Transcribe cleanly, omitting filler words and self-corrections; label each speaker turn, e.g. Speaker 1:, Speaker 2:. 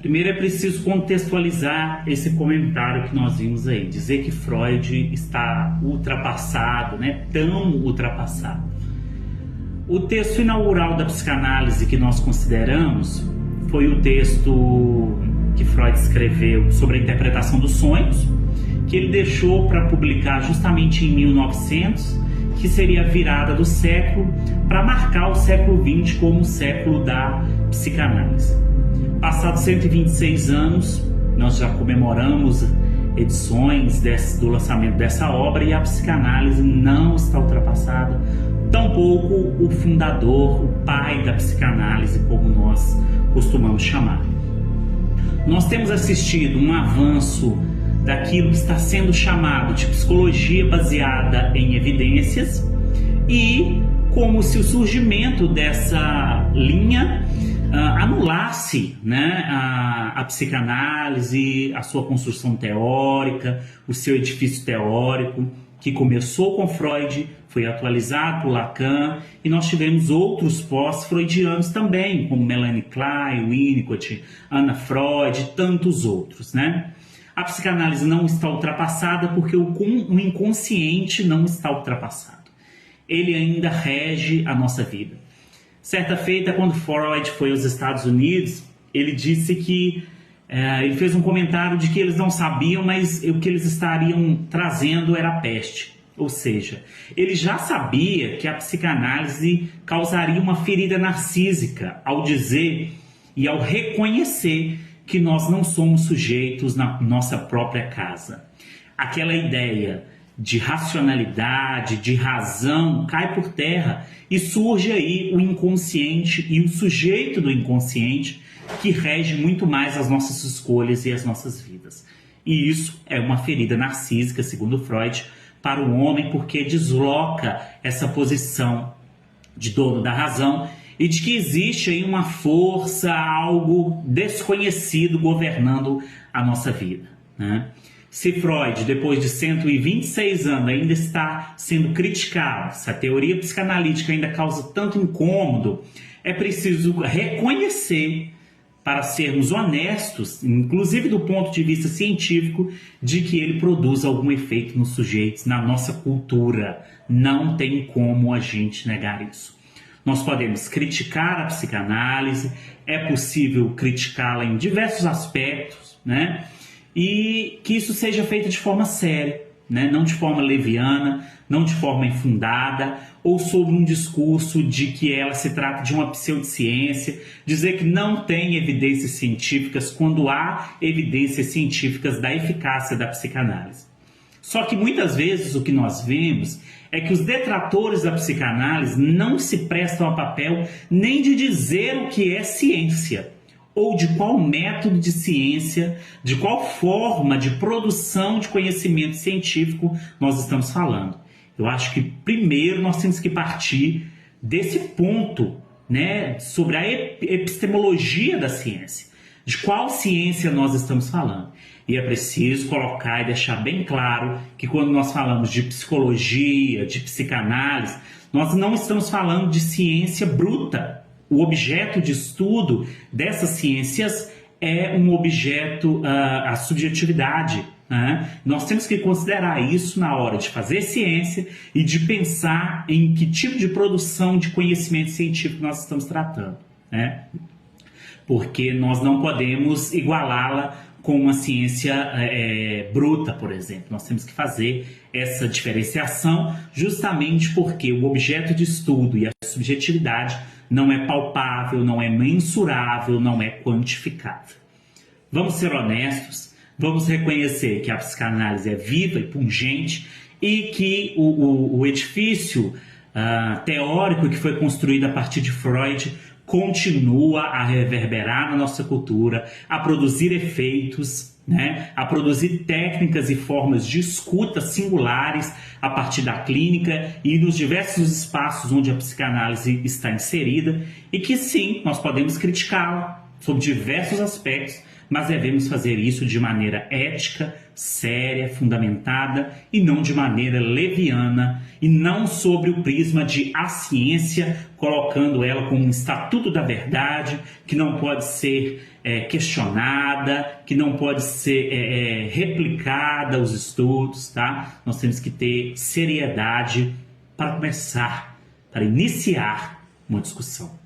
Speaker 1: Primeiro é preciso contextualizar esse comentário que nós vimos aí, dizer que Freud está ultrapassado, né? Tão ultrapassado. O texto inaugural da psicanálise que nós consideramos foi o texto que Freud escreveu sobre a interpretação dos sonhos, que ele deixou para publicar justamente em 1900, que seria a virada do século, para marcar o século XX como o século da psicanálise. Passados 126 anos, nós já comemoramos edições do lançamento dessa obra e a psicanálise não está ultrapassada, tampouco o fundador, o pai da psicanálise, como nós costumamos chamar. Nós temos assistido um avanço daquilo que está sendo chamado de psicologia baseada em evidências e como se o surgimento dessa linha anulasse, né, a psicanálise, a sua construção teórica, o seu edifício teórico, que começou com Freud, foi atualizado por Lacan, e nós tivemos outros pós-freudianos também, como Melanie Klein, Winnicott, Anna Freud e tantos outros, né? A psicanálise não está ultrapassada porque o inconsciente não está ultrapassado. Ele ainda rege a nossa vida. Certa feita, quando Freud foi aos Estados Unidos, ele disse que ele fez um comentário de que eles não sabiam, mas o que eles estariam trazendo era a peste. Ou seja, ele já sabia que a psicanálise causaria uma ferida narcísica ao dizer e ao reconhecer que nós não somos sujeitos na nossa própria casa. Aquela ideia de racionalidade, de razão, cai por terra e surge aí o inconsciente e o sujeito do inconsciente que rege muito mais as nossas escolhas e as nossas vidas. E isso é uma ferida narcísica, segundo Freud, para o homem, porque desloca essa posição de dono da razão e de que existe aí uma força, algo desconhecido governando a nossa vida, né? Se Freud, depois de 126 anos, ainda está sendo criticado, se a teoria psicanalítica ainda causa tanto incômodo, é preciso reconhecer, para sermos honestos, inclusive do ponto de vista científico, de que ele produz algum efeito nos sujeitos, na nossa cultura. Não tem como a gente negar isso. Nós podemos criticar a psicanálise, é possível criticá-la em diversos aspectos, né? E que isso seja feito de forma séria, né? Não de forma leviana, não de forma infundada, ou sobre um discurso de que ela se trata de uma pseudociência, dizer que não tem evidências científicas quando há evidências científicas da eficácia da psicanálise. Só que muitas vezes o que nós vemos é que os detratores da psicanálise não se prestam a papel nem de dizer o que é ciência, ou de qual método de ciência, de qual forma de produção de conhecimento científico nós estamos falando. Eu acho que primeiro nós temos que partir desse ponto, né, sobre a epistemologia da ciência, de qual ciência nós estamos falando. E é preciso colocar e deixar bem claro que quando nós falamos de psicologia, de psicanálise, nós não estamos falando de ciência bruta. O objeto de estudo dessas ciências é um objeto, a subjetividade, né? Nós temos que considerar isso na hora de fazer ciência e de pensar em que tipo de produção de conhecimento científico nós estamos tratando, né? Porque nós não podemos igualá-la com uma ciência bruta, por exemplo. Nós temos que fazer essa diferenciação justamente porque o objeto de estudo e a subjetividade não é palpável, não é mensurável, não é quantificável. Vamos ser honestos, vamos reconhecer que a psicanálise é viva e pungente e que o edifício teórico que foi construído a partir de Freud continua a reverberar na nossa cultura, a produzir efeitos, né? A produzir técnicas e formas de escuta singulares a partir da clínica e nos diversos espaços onde a psicanálise está inserida e que sim, nós podemos criticá-la, sobre diversos aspectos, mas devemos fazer isso de maneira ética, séria, fundamentada e não de maneira leviana e não sobre o prisma de a ciência, colocando ela como um estatuto da verdade, que não pode ser questionada, que não pode ser replicada os estudos, tá? Nós temos que ter seriedade para começar, para iniciar uma discussão.